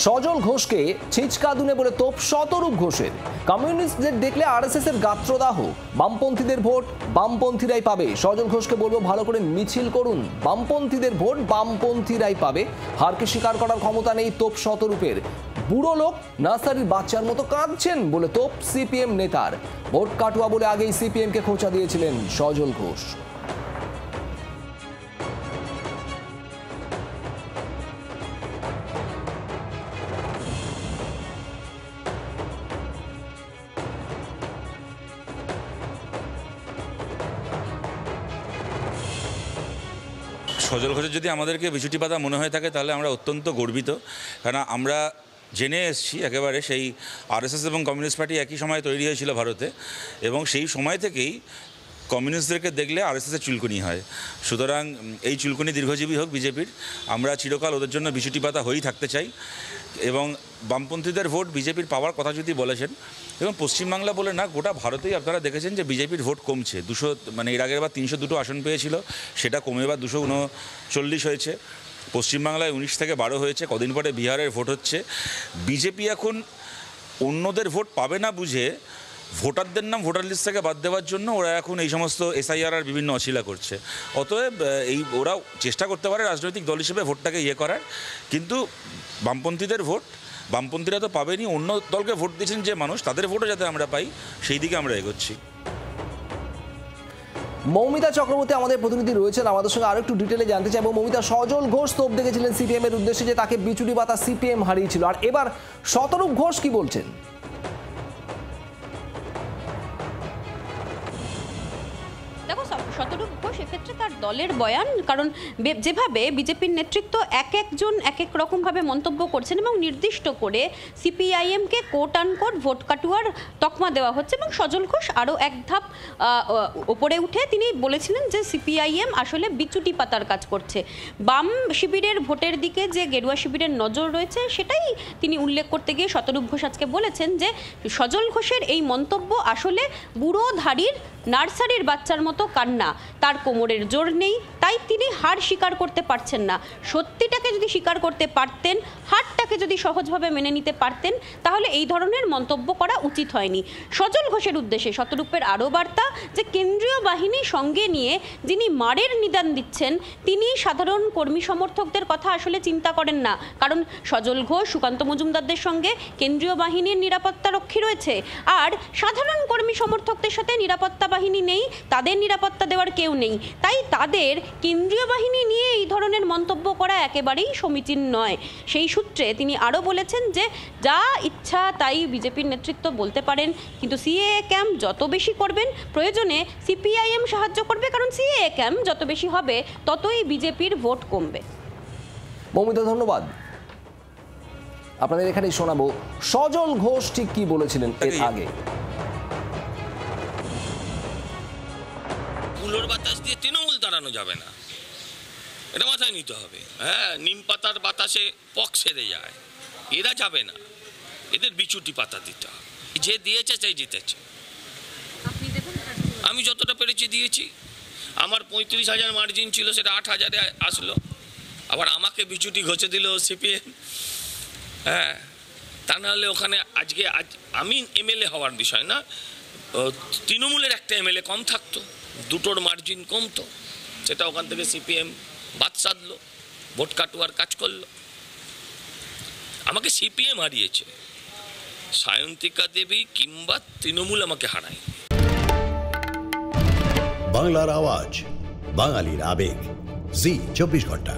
সজল ঘোষকে ছিচকাদুনে বলে তোপ শতরূপ ঘোষের। কমিউনিস্টদের দেখলে আরএসএস এর গাত্রদাহ, বামপন্থীদের ভোট বামপন্থীরাই পাবে। সজল ঘোষকে বলবো ভালো করে মিছিল করুন, বামপন্থীদের ভোট বামপন্থীরাই পাবে। হারকে স্বীকার করার ক্ষমতা নেই তোপ শতরূপের। বুড়ো লোক নার্সারির বাচ্চার মতো কাঁদছেন বলে তোপ সিপিএম নেতার। ভোট কাটুয়া বলে আগেই সিপিএম কে খোঁচা দিয়েছিলেন সজল ঘোষ। সজল ঘোষের যদি আমাদেরকে বিছুটি পাতা মনে হয়ে থাকে তাহলে আমরা অত্যন্ত গর্বিত, কারণ আমরা জেনে এসেছি একেবারে সেই আরএসএস এবং কমিউনিস্ট পার্টি একই সময় তৈরি হয়েছিল ভারতে, এবং সেই সময় থেকেই কমিউনিস্টদেরকে দেখলে আরএসএসের চুলকুনি হয়। সুতরাং এই চুলকুনি দীর্ঘজীবী হোক বিজেপির। আমরা চিরকাল ওদের জন্য বিছুটি পাতা হয়েই থাকতে চাই, এবং বামপন্থীদের ভোট বিজেপির পাওয়ার কথা যদি বলেছেন, এবং পশ্চিমবাংলা বলে না গোটা ভারতেই আপনারা দেখেছেন যে বিজেপির ভোট কমছে। 200 মানে এর আগের বার 302 আসন পেয়েছিল, সেটা কমে এবার 239 হয়েছে। পশ্চিমবাংলায় 19 থেকে 12 হয়েছে। কদিন পরে বিহারের ভোট হচ্ছে। বিজেপি এখন অন্যদের ভোট পাবে না বুঝে ভোটারদের নাম ভোটার লিস্ট থেকে বাদ দেওয়ার জন্য ওরা এখন এই সমস্ত এসআইআর আর বিভিন্ন অছিলা করছে। অতএব এই ওরা চেষ্টা করতে পারে রাজনৈতিক দল হিসেবে ভোটটাকে করার, কিন্তু বামপন্থীদের ভোট বামপন্থীরা তো পাবেনি, অন্য দলকে ভোট দিয়েছেন যে মানুষ, তাদের ভোটও যাতে আমরা পাই সেই দিকে আমরা এগোচ্ছি। মৌমিতা চক্রবর্তী আমাদের প্রতিনিধি রয়েছেন, আমাদের সঙ্গে আরো একটু ডিটেলে জানতে চাইবো। মৌমিতা, সজল ঘোষ তোপ দেখেছিলেন সিপিএম এর উদ্দেশ্যে যে তাকে বিচুটি পাতা সিপিএম হারিয়েছিল, আর এবার শতরূপ ঘোষ কি বলছেন? দেখো, শতরূপ ঘোষ এক্ষেত্রে তার দলের বয়ান, কারণ যেভাবে বিজেপির নেতৃত্ব এক একজন এক এক রকমভাবে মন্তব্য করছেন এবং নির্দিষ্ট করে সিপিআইএমকে কোট আনকোট ভোট কাটুয়ার তকমা দেওয়া হচ্ছে, এবং সজল ঘোষ আরও এক ধাপ ওপরে উঠে তিনি বলেছিলেন যে সিপিআইএম আসলে বিচুটি পাতার কাজ করছে। বাম শিবিরের ভোটের দিকে যে গেরুয়া শিবিরের নজর রয়েছে সেটাই তিনি উল্লেখ করতে গিয়ে শতরূপ ঘোষ আজকে বলেছেন যে সজল ঘোষের এই মন্তব্য আসলে বুড়ো ধাড়ির নার্সারির বাচ্চার মতো কান্না, তার কোমরের জোর নেই, তাই তিনি হার স্বীকার করতে পারছেন না। সত্যিটাকে যদি স্বীকার করতে পারতেন, হারটাকে যদি সহজভাবে মেনে নিতে পারতেন, তাহলে এই ধরনের মন্তব্য করা উচিত হয়নি। সজল ঘোষের উদ্দেশ্যে শতরূপের আরও বার্তা যে কেন্দ্রীয় বাহিনী সঙ্গে নিয়ে যিনি মারের নিদান দিচ্ছেন তিনি সাধারণ কর্মী সমর্থকদের কথা আসলে চিন্তা করেন না, কারণ সজল ঘোষ সুকান্ত মজুমদারদের সঙ্গে কেন্দ্রীয় বাহিনীর নিরাপত্তা রক্ষী রয়েছে, আর সাধারণ কর্মী সমর্থকদের সাথে নিরাপত্তা বাহিনী নেই, তাদের নিরাপত্তা দেওয়ার কেউ নেই, তাই তাদের কেন্দ্রীয় বাহিনী নিয়ে এই ধরনের মন্তব্য করা একেবারেই সমীচীন নয়। সেই সূত্রে তিনি আরও বলেছেন যে যা ইচ্ছা তাই বিজেপির নেতৃত্ব বলতে পারেন, কিন্তু সিএএ ক্যাম্প যত বেশি করবেন প্রয়োজনে সিপিআইএম সাহায্য করবে, কারণ সিএএ ক্যাম্প যত বেশি হবে ততই বিজেপির ভোট কমবে। মৌমিতা, ধন্যবাদ। আপনাদের এখানেই শোনাবো সজল ঘোষ ঠিক কি বলেছিলেন এর আগে। কুলোর বাতাস দিয়ে তৃণমূল দাঁড়ানো যাবে না, এটা মাথায় নিতে হবে। হ্যাঁ, নিম পাতার বাতাসে পক সেরে যায়, এরা যাবে না, এদের বিচুটি পাতা দিতে হবে। যে দিয়েছে সেই জিতেছে। আমি যতটা পেরেছি দিয়েছি। আমার 35,000 মার্জিন ছিল, সেটা 8,000-এ আসলো। আবার আমাকে বিচুটি ঘষে দিল সিপিএম। হ্যাঁ, তা নাহলে ওখানে আজকে আমি এমএলএ হওয়ার বিষয় না, তৃণমূলের একটা এমএলএ কম থাকতো, দুটোর মার্জিন কমতো, সেটা ওখান থেকে সিপিএম বাদ সাধলো, ভোট কাটুয়ার কাজ করলো। আমাকে সিপিএম হারিয়েছে, সায়ন্তিকা দেবী কিংবা তৃণমূল আমাকে হারায়। বাংলার আওয়াজ, বাঙালির আবেগ, জি 24 ঘন্টা।